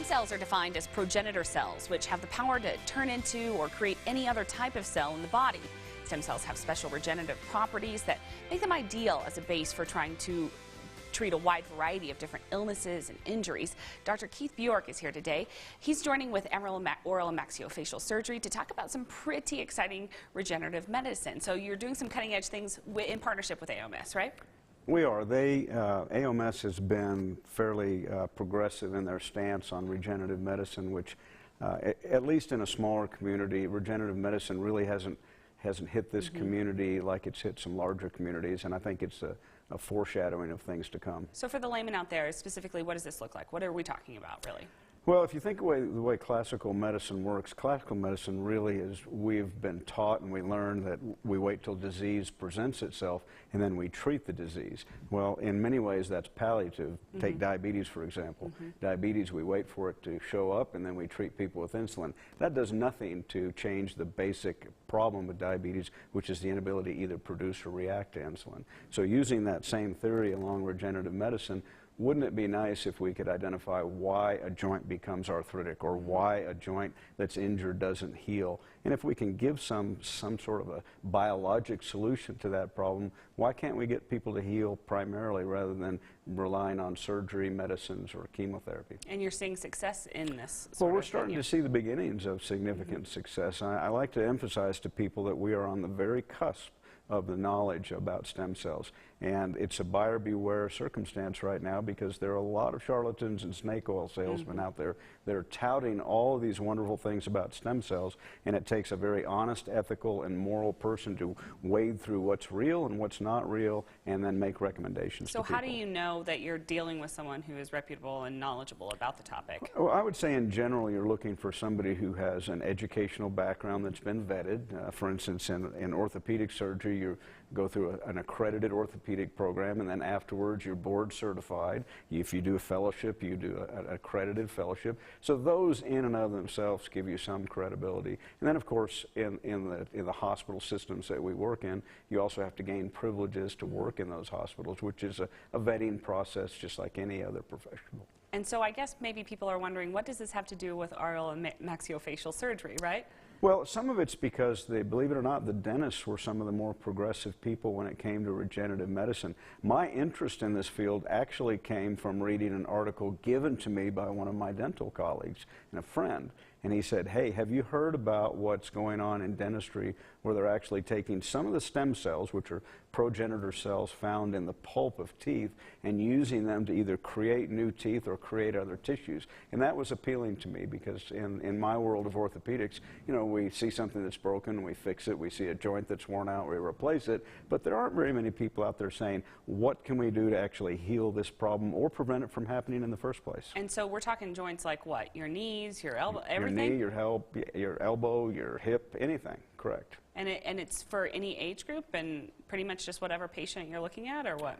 Stem cells are defined as progenitor cells, which have the power to turn into or create any other type of cell in the body. Stem cells have special regenerative properties that make them ideal as a base for trying to treat a wide variety of different illnesses and injuries. Dr. Keith Bjork is here today. He's joining with Amarillo Oral and Maxillofacial Surgery to talk about some pretty exciting regenerative medicine. So you're doing some cutting-edge things in partnership with AOMS, right? We are. AOMS has been fairly progressive in their stance on regenerative medicine, which, at least in a smaller community, regenerative medicine really hasn't hit this community like it's hit some larger communities, and I think it's a foreshadowing of things to come. So for the layman out there, specifically, what does this look like? What are we talking about, really? Well, if you think the way classical medicine works, classical medicine really is, we've been taught and we learn that we wait till disease presents itself and then we treat the disease. Well, in many ways that's palliative. Take diabetes, for example. Diabetes, we wait for it to show up and then we treat people with insulin. That does nothing to change the basic problem with diabetes, which is the inability to either produce or react to insulin. So using that same theory along regenerative medicine, wouldn't it be nice if we could identify why a joint becomes arthritic or why a joint that's injured doesn't heal? And if we can give some sort of a biologic solution to that problem, why can't we get people to heal primarily rather than relying on surgery, medicines, or chemotherapy? And you're seeing success in this? Well, we're starting to see the beginnings of significant success. I like to emphasize to people that we are on the very cusp of the knowledge about stem cells. And it's a buyer beware circumstance right now because there are a lot of charlatans and snake oil salesmen out there that are touting all of these wonderful things about stem cells, and it takes a very honest, ethical, and moral person to wade through what's real and what's not real and then make recommendations to people. So how do you know that you're dealing with someone who is reputable and knowledgeable about the topic? Well, I would say in general you're looking for somebody who has an educational background that's been vetted. For instance, in orthopedic surgery, you go through an accredited orthopedic program, and then afterwards you're board certified. If you do a fellowship, you do an accredited fellowship. So those in and of themselves give you some credibility. And then, of course, in the hospital systems that we work in, you also have to gain privileges to work in those hospitals, which is a vetting process just like any other professional. And so I guess maybe people are wondering, what does this have to do with oral and maxillofacial surgery, right? Well, some of it's because, believe it or not, the dentists were some of the more progressive people when it came to regenerative medicine. My interest in this field actually came from reading an article given to me by one of my dental colleagues and a friend. And he said, hey, have you heard about what's going on in dentistry where they're actually taking some of the stem cells, which are progenitor cells found in the pulp of teeth, and using them to either create new teeth or create other tissues? And that was appealing to me because in my world of orthopedics, you know, we see something that's broken, we fix it. We see a joint that's worn out, we replace it. But there aren't very many people out there saying, what can we do to actually heal this problem or prevent it from happening in the first place? And so we're talking joints like what? Your knees, your elbow, everything? Your knee, your elbow, your hip, anything, correct. And it's for any age group and pretty much just whatever patient you're looking at, or what?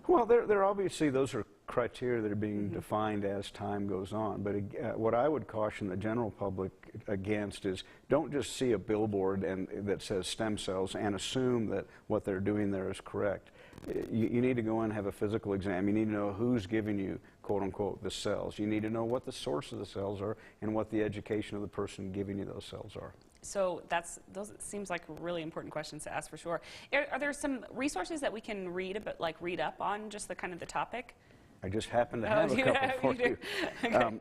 Well, there obviously, those are criteria that are being defined as time goes on. But what I would caution the general public against is don't just see a billboard that says stem cells and assume that what they're doing there is correct. You need to go in and have a physical exam. You need to know who's giving you, quote unquote, the cells. You need to know what the source of the cells are and what the education of the person giving you those cells are. So those seems like really important questions to ask for sure. Are there some resources that we can read up on just the kind of the topic? I just happen to have a couple for you. Okay.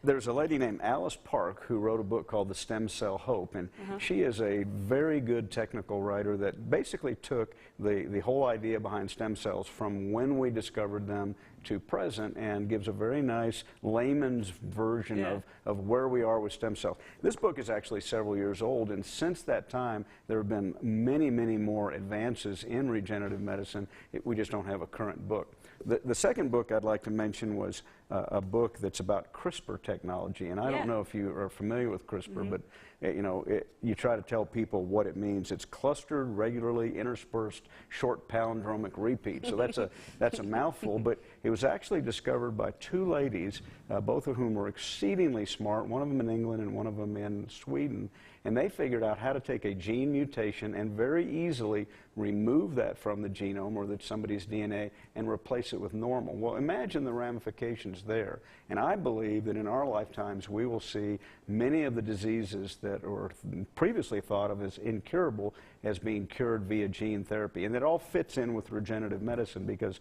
There's a lady named Alice Park who wrote a book called The Stem Cell Hope, and she is a very good technical writer that basically took the whole idea behind stem cells from when we discovered them to present and gives a very nice layman's version of where we are with stem cells. This book is actually several years old, and since that time there have been many, many more advances in regenerative medicine. We just don't have a current book. The second book I'd like to mention was a book that's about CRISPR technology, and I don't know if you are familiar with CRISPR, but you know, you try to tell people what it means. It's clustered, regularly interspersed, short palindromic repeat. So that's a mouthful, but it was actually discovered by two ladies, both of whom were exceedingly smart, one of them in England and one of them in Sweden, and they figured out how to take a gene mutation and very easily remove that from the genome or somebody's DNA and replace it with normal. Well, imagine the ramifications happens there. And I believe that in our lifetimes we will see many of the diseases that were previously thought of as incurable as being cured via gene therapy. And it all fits in with regenerative medicine, because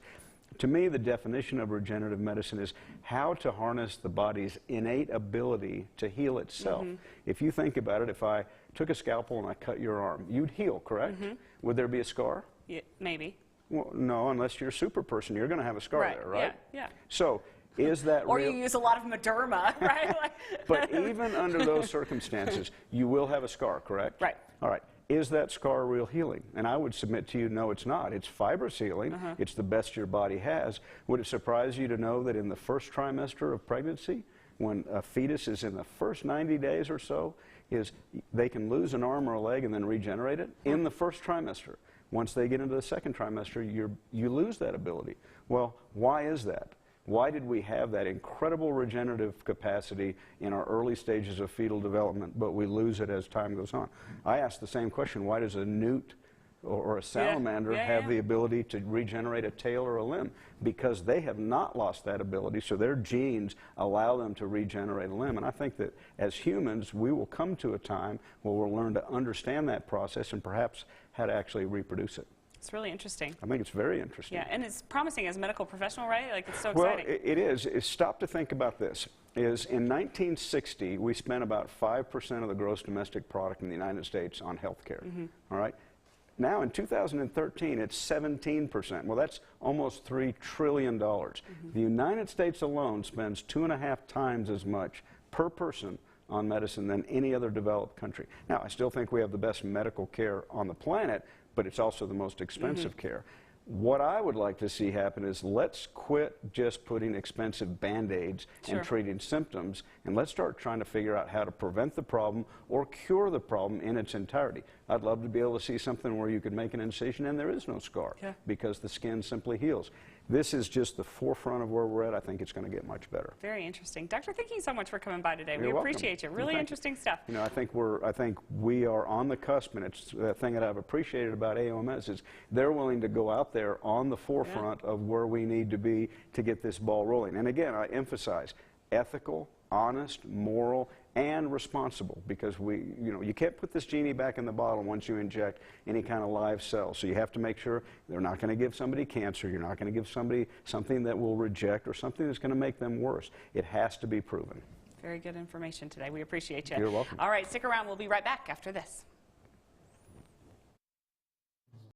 to me, the definition of regenerative medicine is how to harness the body's innate ability to heal itself. If you think about it, if I took a scalpel and I cut your arm, you'd heal, correct? Would there be a scar? Yeah, maybe. Well, no, unless you're a super person, you're going to have a scar there, right? Yeah. So, is that or real? you use a lot of Mederma, right? But even under those circumstances, you will have a scar, correct? Right. All right. Is that scar real healing? And I would submit to you, no, it's not. It's fibrous healing. It's the best your body has. Would it surprise you to know that in the first trimester of pregnancy, when a fetus is in the first 90 days or so, is they can lose an arm or a leg and then regenerate it in the first trimester. Once they get into the second trimester, you lose that ability. Well, why is that? Why did we have that incredible regenerative capacity in our early stages of fetal development, but we lose it as time goes on? I ask the same question: why does a newt or a salamander have the ability to regenerate a tail or a limb? Because they have not lost that ability, so their genes allow them to regenerate a limb. And I think that as humans, we will come to a time where we'll learn to understand that process and perhaps how to actually reproduce it. It's really interesting. I think it's very interesting. Yeah, and it's promising as a medical professional, right? Like, it's so Well, exciting. it is. Stop to think about this. Is in 1960, we spent about 5% of the gross domestic product in the United States on health care. All right? Now, in 2013, it's 17%. Well, that's almost $3 trillion. The United States alone spends 2.5 times as much per person on medicine than any other developed country. Now, I still think we have the best medical care on the planet, but it's also the most expensive care. What I would like to see happen is let's quit just putting expensive Band-Aids and treating symptoms, and let's start trying to figure out how to prevent the problem or cure the problem in its entirety. I'd love to be able to see something where you could make an incision and there is no scar because the skin simply heals. This is just the forefront of where we're at. I think it's going to get much better. Very interesting. Doctor, thank you so much for coming by today. You're we welcome. appreciate you. Really interesting stuff. You know, I think we are on the cusp, and it's the thing that I've appreciated about AOMS is they're willing to go out there on the forefront of where we need to be to get this ball rolling. And again, I emphasize ethical, honest, moral, and responsible, because you can't put this genie back in the bottle once you inject any kind of live cell. So you have to make sure they're not going to give somebody cancer, you're not going to give somebody something that will reject or something that's going to make them worse. It has to be proven. Very good information today. We appreciate you. You're welcome. All right, stick around. We'll be right back after this.